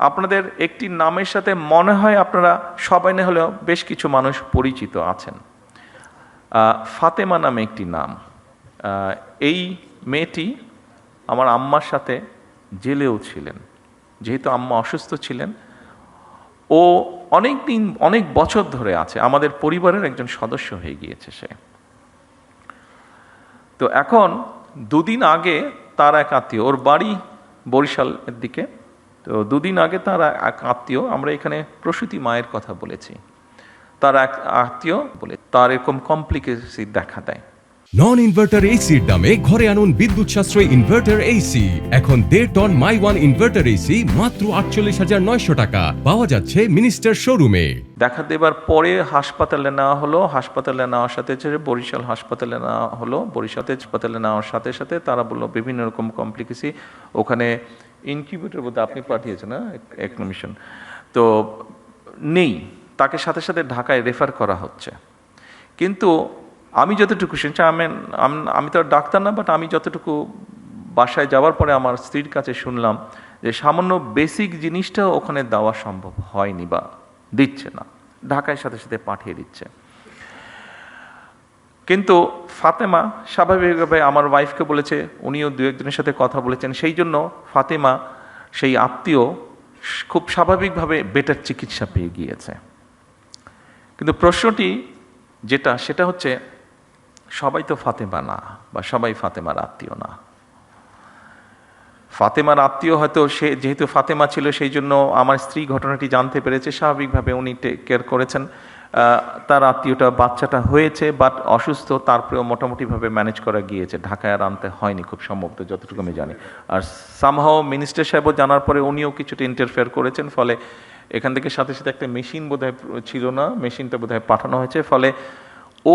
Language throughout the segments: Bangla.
আপনাদের একটি নামের সাথে মনে হয় আপনারা সবাই না হলেও বেশ কিছু মানুষ পরিচিত আছেন। ফাতেমা নামে একটি নাম। এই মেয়েটি আমার আম্মার সাথে জেলেও ছিলেন। যেহেতু আম্মা অসুস্থ ছিলেন, ও অনেক বছর ধরে আছে, আমাদের পরিবারের একজন সদস্য হয়ে গিয়েছে সে। তো এখন দুদিন আগে তার এক আত্মীয়, ওর বাড়ি বরিশালের দিকে, তো দুদিন আগে তার এক আত্মীয়, আমরা এখানে প্রসূতি মায়ের কথা বলেছি, তার এক আত্মীয় বলে তার এরকম কমপ্লিকেসি দেখা দেয়। নন ইনভার্টার এসির দামে ঘরে আনুন বিদ্যুৎ সাশ্রয়ী ইনভার্টার এসি। এখন 1.5 ton my one inverter AC মাত্র 48,900 টাকা পাওয়া যাচ্ছে মিনিস্টার শোরুমে। দেখা দেবার পরে হাসপাতালে নেওয়া হলো, হাসপাতালে নেওয়ার সাথে বরিশাল হাসপাতালে নেওয়া হলো, বরিশাল হাসপাতালে নেওয়ার সাথে সাথে তারা বললো বিভিন্ন রকম কমপ্লিকেসি, ওখানে ইনকিউবেটর বোধ আপনি পাঠিয়েছেন না একমিশন, তো নেই, তাকে সাথে সাথে ঢাকায় রেফার করা হচ্ছে। কিন্তু আমি যতটুকু শুনছি, আমি তো ডাক্তার না, বাট আমি যতটুকু বাসায় যাওয়ার পরে আমার স্ত্রীর কাছে শুনলাম যে সামান্য বেসিক জিনিসটাও ওখানে দেওয়া সম্ভব হয়নি বা দিচ্ছে না, ঢাকায় সাথে সাথে পাঠিয়ে দিচ্ছে। কিন্তু ফাতেমা স্বাভাবিকভাবে আমার ওয়াইফকে বলেছে, উনিও দু একজনের সাথে কথা বলেছেন, সেই জন্য ফাতেমা সেই আত্মীয় খুব স্বাভাবিকভাবে বেটার চিকিৎসা পেয়ে গিয়েছে। কিন্তু প্রশ্নটি সেটা হচ্ছে, সবাই তো ফাতেমা না, বা সবাই ফাতেমার আত্মীয় না। ফাতেমার আত্মীয় হয়তো সে যেহেতু ফাতেমা ছিল, সেই জন্য আমার স্ত্রী ঘটনাটি জানতে পেরেছে, স্বাভাবিকভাবে উনি টেক কেয়ার করেছেন। তার আত্মীয়টা বাচ্চাটা হয়েছে বাট অসুস্থ, তারপরেও মোটামুটিভাবে ম্যানেজ করা গিয়েছে, ঢাকায় আর আনতে হয়নি খুব সম্ভবত, যতটুকু আমি জানি। আর সামহাও মিনিস্টার সাহেবও জানার পরে উনিও কিছুটা ইন্টারফেয়ার করেছেন, ফলে এখান থেকে সাথে সাথে একটা মেশিন বোধহয় ছিল না, মেশিনটা বোধহয় পাঠানো হয়েছে, ফলে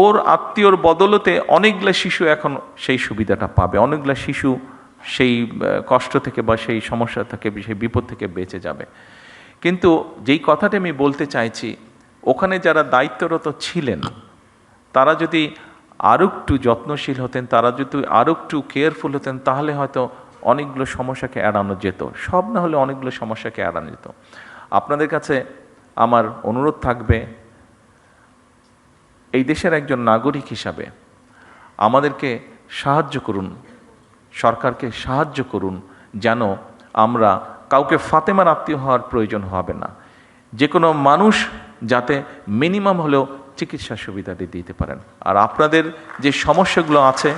ওর আত্মীয়র বদলতে অনেকগুলো শিশু এখন সেই সুবিধাটা পাবে, অনেকগুলো শিশু সেই কষ্ট থেকে বা সেই সমস্যা থেকে, সেই বিপদ থেকে বেঁচে যাবে। কিন্তু যেই কথাটা আমি বলতে চাইছি, ওখানে যারা দায়িত্বরত ছিলেন তারা যদি আরও একটু যত্নশীল হতেন, তারা যদি আরও একটু কেয়ারফুল হতেন, তাহলে হয়তো অনেকগুলো সমস্যাকে এড়ানো যেত, সব না হলে অনেকগুলো সমস্যাকে এড়ানো যেত। আপনাদের কাছে আমার অনুরোধ থাকবে, এই দেশের একজন নাগরিক হিসাবে আমাদেরকে সাহায্য করুন, সরকারকে সাহায্য করুন, যেন আমরা কাউকে ফাতেমার আত্মীয় হওয়ার প্রয়োজন হবে না। যে কোনো মানুষ যাতে মিনিমাম হলেও চিকিৎসা সুবিধাটি দিতে পারেন। আর আপনাদের যে সমস্যাগুলো আছে,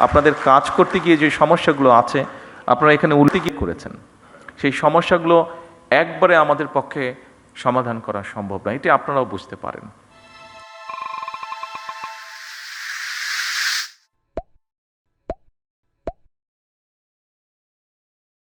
আপনাদের কাজ করতে গিয়ে যে সমস্যাগুলো আছে, আপনারা এখানে উল্টে গিয়ে করেছেন, সেই সমস্যাগুলো একবারে আমাদের পক্ষে সমাধান করা সম্ভব না, এটি আপনারাও বুঝতে পারেন।